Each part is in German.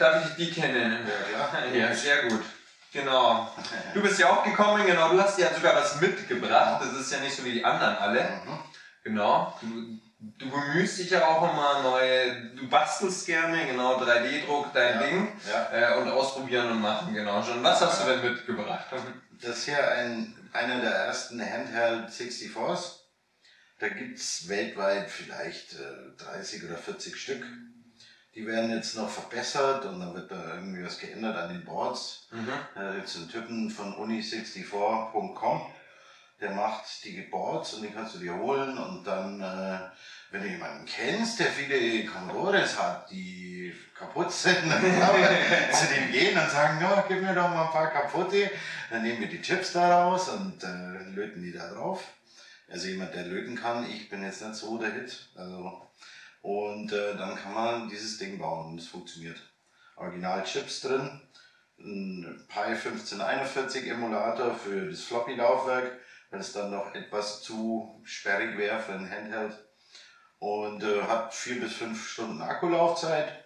Darf ich die kennen? Ja, ja, sehr gut. Genau. Du bist ja auch gekommen, genau, du hast ja sogar was mitgebracht, das ist ja nicht so wie die anderen alle. Genau. Du bemühst dich ja auch immer du bastelst gerne, genau, 3D-Druck, dein Ding und ausprobieren und machen, genau schon. Was hast du denn mitgebracht? Das ist hier einer der ersten Handheld 64s. Da gibt es weltweit vielleicht 30 oder 40 Stück. Die werden jetzt noch verbessert und dann wird da irgendwie was geändert an den Boards. Da gibt es einen Typen von uni64.com, der macht die Boards und die kannst du dir holen und dann, wenn du jemanden kennst, der viele Commodores hat, die kaputt sind, dann kann man zu dem gehen und sagen, ja, gib mir doch mal ein paar kaputte. Dann nehmen wir die Chips da raus und löten die da drauf. Also jemand, der löten kann, ich bin jetzt nicht so der Hit. Also, und dann kann man dieses Ding bauen und es funktioniert. Original Chips drin, ein Pi 1541 Emulator für das Floppy-Laufwerk, weil es dann noch etwas zu sperrig wäre für ein Handheld. Und hat 4 bis 5 Stunden Akkulaufzeit.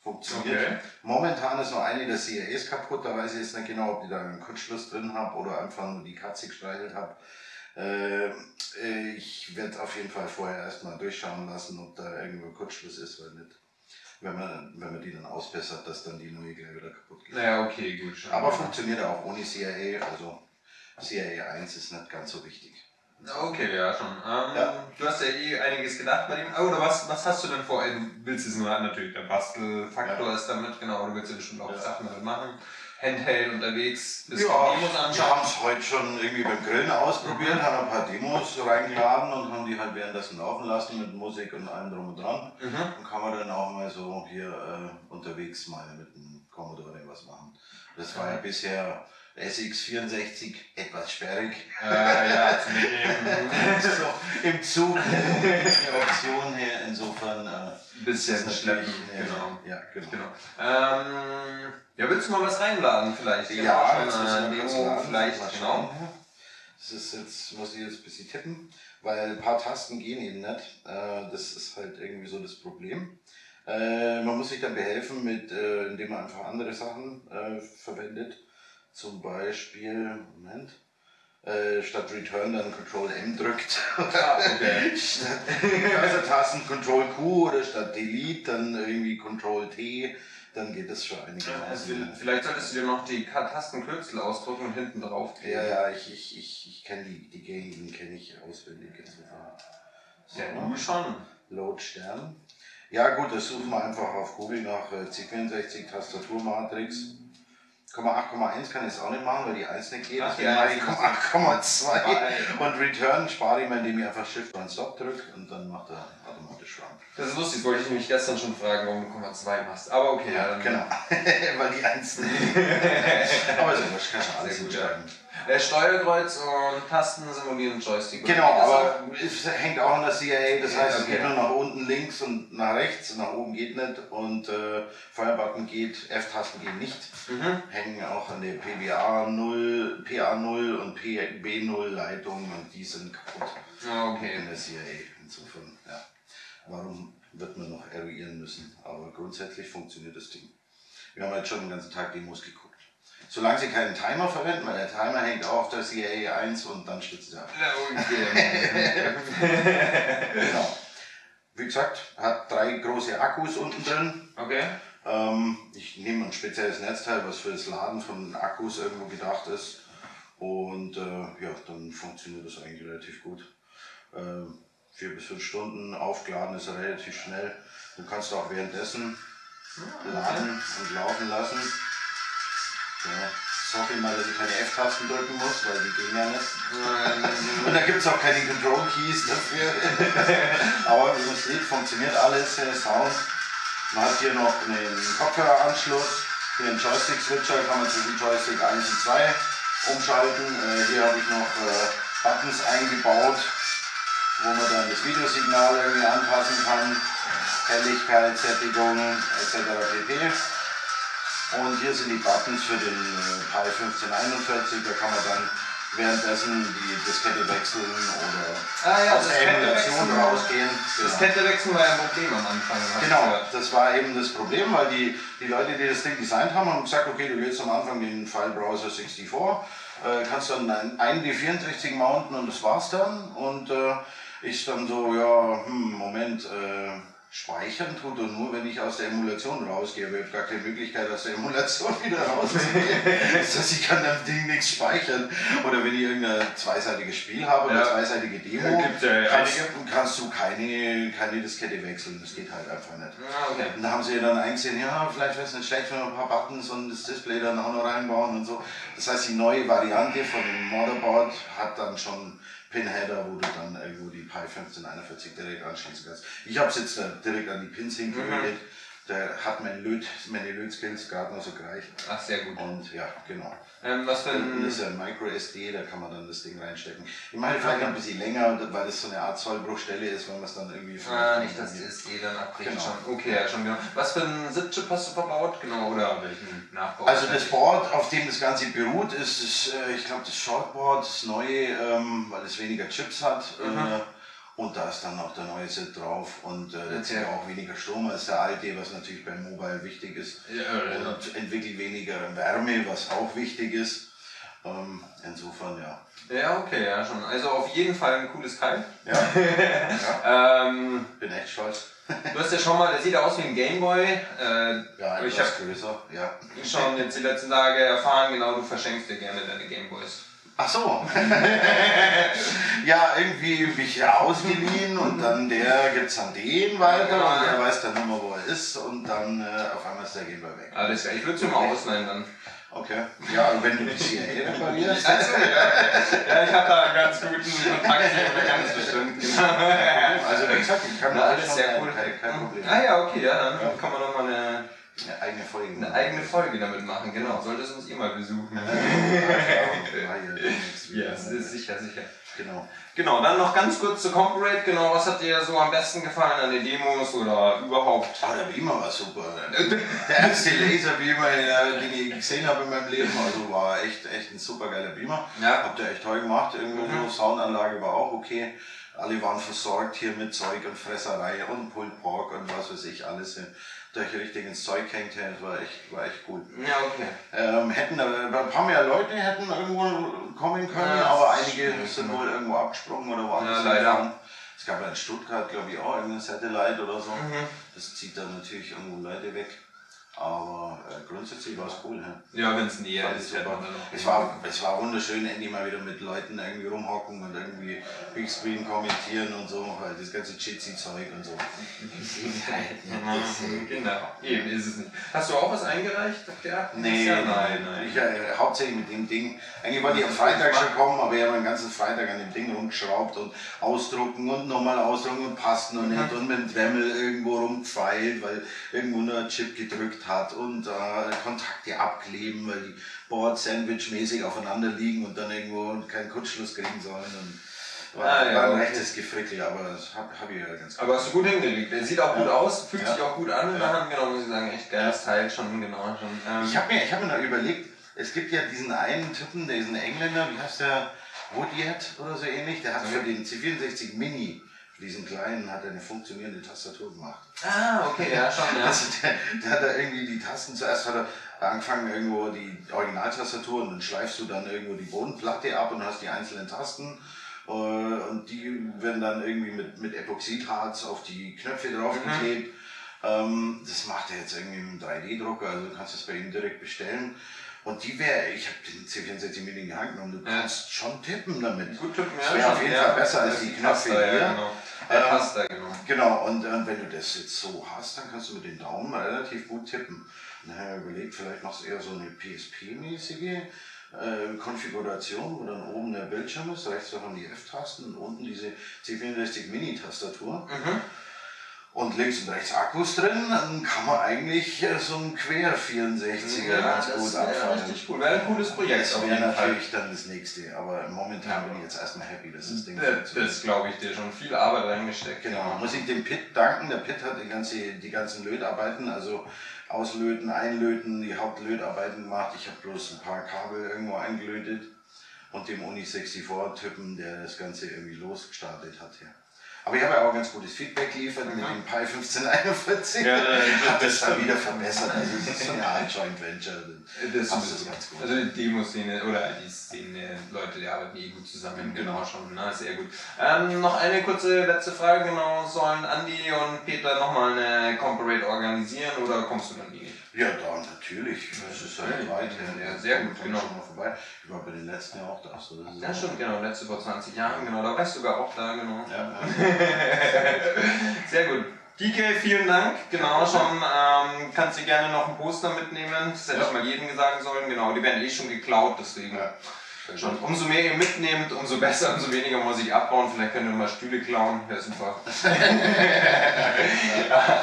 Funktioniert. Okay. Momentan ist noch eine der CAEs kaputt, da weiß ich jetzt nicht genau, ob die da einen Kurzschluss drin habe oder einfach nur die Katze gestreichelt habe. Ich werde auf jeden Fall vorher erstmal durchschauen lassen, ob da irgendwo Kurzschluss ist oder nicht. Wenn man die dann ausbessert, dass dann die neue gleich wieder kaputt geht. Naja, okay, gut. Schon. Aber funktioniert auch ohne CAE, also CAE 1 ist nicht ganz so wichtig. Okay, ja schon. Du hast ja einiges gedacht bei dem. Oder was hast du denn vor? Du willst es nur natürlich, der Bastelfaktor ist damit, genau, du willst ja bestimmt auch Sachen damit machen. Handheld unterwegs, Demos anschauen. Wir haben es heute schon irgendwie beim Grillen ausprobiert, haben ein paar Demos reingeladen und haben die halt währenddessen laufen lassen mit Musik und allem drum und dran. Und kann man dann auch mal so hier unterwegs mal mit dem Commodore was machen. Das war ja bisher SX64 etwas sperrig. Ja, zum Mitnehmen. So, im Zug die Option her, insofern ein bisschen schleppen. Genau. Ja, genau. Ja, willst du mal was reinladen vielleicht? Ja, jetzt schon Demo vielleicht, genau. Das ist jetzt, muss ich jetzt ein bisschen tippen, weil ein paar Tasten gehen eben nicht. Das ist halt irgendwie so das Problem. Man muss sich dann behelfen, indem man einfach andere Sachen verwendet. Zum Beispiel, statt Return dann Ctrl M drückt. Okay. Statt Cursor-Tasten Ctrl Q oder statt Delete dann irgendwie Ctrl T, dann geht das schon einigermaßen. Vielleicht solltest du dir noch die Tastenkürzel ausdrucken und hinten drauf drehen. Ja, ich kenne die Gegenden kenne ich auswendig. Ja, du schon. Load Stern. Ja gut, das suchen wir einfach auf Google nach C64 Tastaturmatrix. 8,1 kann ich jetzt auch nicht machen, weil die 1 nicht geht. Deswegen mache ich 8,2 und Return spare ich mir, indem ich einfach Shift und Stop drücke und dann macht er automatisch Run. Das ist lustig, das wollte ich nämlich gestern schon fragen, warum du 0,2 machst. Aber okay. Ja, genau. Weil die 1 nicht. Aber so, das kann schon alles entscheiden. Steuerkreuz und Tasten simulieren Joystick. Genau, aber es hängt auch an der CAA, das heißt, es geht nur nach unten, links und nach rechts, nach oben geht nicht und Feuerbutton geht, F-Tasten gehen nicht. Hängen auch an der PA0 und B0 Leitung und die sind kaputt in der CAA. Insofern, ja. Warum wird man noch eruieren müssen? Aber grundsätzlich funktioniert das Ding. Wir haben jetzt schon den ganzen Tag Demos geguckt. Solange sie keinen Timer verwenden, weil der Timer hängt auch auf der CAA 1 und dann stützt er ab. Genau. Wie gesagt, hat 3 große Akkus unten drin. Okay. Ich nehme ein spezielles Netzteil, was für das Laden von Akkus irgendwo gedacht ist. Und ja, dann funktioniert das eigentlich relativ gut. 4 bis 5 Stunden aufgeladen ist relativ schnell. Du kannst auch währenddessen laden und laufen lassen. Ja, ich hoffe mal, dass ich keine F-Tasten drücken muss, weil die gehen ja nicht. Und da gibt es auch keine Control-Keys dafür. Aber wie man sieht, funktioniert alles, Sound. Man hat hier noch einen Kopfhöreranschluss, hier einen Joystick-Switcher, kann man zwischen Joystick 1 und 2 umschalten. Hier habe ich noch Buttons eingebaut, wo man dann das Videosignal irgendwie anpassen kann. Helligkeit, Sättigung etc. pp. Und hier sind die Buttons für den Pi 1541, da kann man dann währenddessen die Diskette wechseln oder aus der Emulation rausgehen. Diskette wechseln war ja ein Problem am Anfang. Genau, das war eben das Problem, weil die Leute, die das Ding designt haben, haben gesagt, okay, du lädst am Anfang den File-Browser 64, kannst dann einen D64 mounten und das war's dann. Und ich dann so, ja, Moment, speichern tut er nur, wenn ich aus der Emulation rausgehe. Aber ich habe gar keine Möglichkeit, aus der Emulation wieder rauszugehen. Das heißt, ich kann das Ding nichts speichern. Oder wenn ich irgendein zweiseitiges Spiel habe oder zweiseitige Demo, kannst du keine Diskette wechseln. Das geht halt einfach nicht. Okay. Und da haben sie dann eingesehen, ja, vielleicht wäre es nicht schlecht, wenn wir ein paar Buttons und das Display dann auch noch reinbauen und so. Das heißt, die neue Variante von dem Motherboard hat dann schon Pinheader, wo du dann irgendwo die Pi 1541 direkt anschließen kannst. Ich habe es jetzt direkt an die Pins hingelegt. Der hat meine Lötskills gerade noch so gereicht. Ach, sehr gut. Und ja, genau. Was für ein... Das ist ja ein Micro SD, da kann man dann das Ding reinstecken. Ich meine vielleicht ein bisschen länger, weil das so eine Art Zollbruchstelle ist, wenn man es dann irgendwie... nicht, dass die SD dann abbricht. Genau. Schon. Okay, ja, schon genau. Was für ein SIP-Chip hast du verbaut? Genau, oder welchen Nachbau? Also das Board, auf dem das Ganze beruht, ist ich glaube das Shortboard, das neue, weil es weniger Chips hat. Und da ist dann auch der neue SIP drauf und der zieht auch weniger Strom als der alte, was natürlich beim Mobile wichtig ist. Und entwickelt weniger Wärme, was auch wichtig ist. Insofern ja. Ja, okay, ja schon. Also auf jeden Fall ein cooles Teil. Ja. Bin echt stolz. Du hast ja schon mal, der sieht aus wie ein Gameboy. Ja, ich habe größer, ja. schon jetzt die letzten Tage erfahren, genau, du verschenkst dir gerne deine Gameboys. Ach so. Ja, irgendwie mich ja ausgeliehen und dann der gibt es an den weiter und der weiß dann immer, wo er ist und dann auf einmal ist der Gameboy weg. Alles klar, ich würde es dir mal ausleihen dann. Okay. Ja, und wenn du das hier reparierst. Also, ja, ich habe da einen ganz guten Kontakt hier, ganz bestimmt. Genau. Also wie gesagt, ich kann da alles sehr cool. Kein Problem. Ah ja, okay, ja, dann kann man nochmal eine eigene Folge damit machen, genau. Solltest du uns mal besuchen. Ja, sicher. Genau, dann noch ganz kurz zu Comparate. Genau, was hat dir so am besten gefallen an den Demos oder überhaupt? Der Beamer war super. Der erste Laserbeamer, den ich gesehen habe in meinem Leben, also war echt ein super geiler Beamer. Ja. Habt ihr echt toll gemacht. Irgendwo so Soundanlage war auch okay. Alle waren versorgt hier mit Zeug und Fresserei und Pulled Pork und was weiß ich alles. Da ich richtig ins Zeug hängt, das war echt cool. Ja, okay. Ein paar mehr Leute hätten irgendwo kommen können, aber einige sind wohl irgendwo abgesprungen oder woanders. Ja, leider. Es gab ja in Stuttgart, glaube ich, auch irgendein Satellite oder so. Das zieht dann natürlich irgendwo Leute weg. Aber grundsätzlich war es cool. Ja, wenn es näher ist. Es war wunderschön, endlich mal wieder mit Leuten irgendwie rumhocken und irgendwie Big Screen kommentieren und so, weil das ganze Jitsi-Zeug und so. Genau, eben ist es nicht. Hast du auch was eingereicht? Ja? Nee, nein. Ich hauptsächlich mit dem Ding. Eigentlich wollte ich am Freitag schon kommen, aber ich habe den ganzen Freitag an dem Ding rumgeschraubt und ausdrucken und nochmal ausdrucken und passt noch nicht und mit dem Dremel irgendwo rumgefeilt, weil irgendwo nur ein Chip gedrückt hat und Kontakte abkleben, weil die Boards sandwichmäßig aufeinander liegen und dann irgendwo keinen Kurzschluss kriegen sollen. Und war ein rechtes Gefrickel, aber das habe ich ja ganz gut. Aber hast du gut hingelegt. Der sieht auch gut aus, fühlt sich auch gut an in der Hand, genau, muss ich sagen. Echt geiles Teil, schon. Ich habe mir noch überlegt, es gibt ja diesen einen Typen, diesen Engländer, wie heißt der, Woodyard oder so ähnlich, der hat für den C64 Mini, für diesen kleinen, hat er eine funktionierende Tastatur gemacht. Ah, okay, ja, schon, ja. Also der hat da irgendwie die Tasten, zuerst hat er angefangen irgendwo die Originaltastatur und dann schleifst du dann irgendwo die Bodenplatte ab und hast die einzelnen Tasten und die werden dann irgendwie mit Epoxidharz auf die Knöpfe draufgeklebt. Das macht er jetzt irgendwie mit einem 3D-Drucker, also du kannst das bei ihm direkt bestellen. Und ich habe den C64 Mini in die Hand genommen, du kannst schon tippen damit. Gut tippen, ja. Das wäre auf jeden Fall besser als die Knöpfe hier. Ja, genau. Der passt da, genau. Genau, und wenn du das jetzt so hast, dann kannst du mit den Daumen relativ gut tippen. Und dann habe ich überlegt, vielleicht machst du eher so eine PSP-mäßige Konfiguration, wo dann oben der Bildschirm ist, rechts davon die F-Tasten und unten diese C64 Mini-Tastatur. Und links und rechts Akkus drin, dann kann man eigentlich so einen Quer-64er ganz gut abfahren. Richtig cool, wäre ein cooles Projekt. Das wäre natürlich dann das nächste, aber momentan bin ich jetzt erstmal happy, dass das Ding funktioniert. Das glaube ich dir, schon viel Arbeit reingesteckt. Genau, muss ich dem Pitt danken. Der Pitt hat die ganzen Lötarbeiten, also Auslöten, Einlöten, die Hauptlötarbeiten gemacht. Ich habe bloß ein paar Kabel irgendwo eingelötet. und dem Uni64-Typen, der das Ganze irgendwie losgestartet hat. Ja. Aber ich habe ja auch ganz gutes Feedback geliefert mit dem Pi 1541. Ja, hat das dann wieder verbessert. Also es ist so eine Art Joint Venture. Das ist ganz gut. Also die Demo-Szene oder die Szene, Leute, die arbeiten gut zusammen, genau schon, na, sehr gut. Noch eine kurze letzte Frage, genau, sollen Andi und Peter nochmal eine Comparade organisieren oder kommst du dann nie? Ja, da natürlich. Das ist halt weit. Ja, sehr gut, genau. Schon mal vorbei. Ich war bei den letzten Jahr auch da. So, ja, stimmt, genau, letzte vor 20 Jahren, genau, da warst du sogar auch da, genau. Ja. Sehr gut. DK, vielen Dank. Genau, schon kannst du gerne noch ein Poster mitnehmen. Das hätte ich mal jedem sagen sollen. Genau, die werden eh schon geklaut, deswegen. Ja. Schon. Umso mehr ihr mitnehmt, umso besser, umso weniger muss ich abbauen. Vielleicht könnt ihr mal Stühle klauen. Ja, super.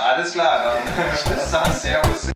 Alles klar, dann bis dann. Servus.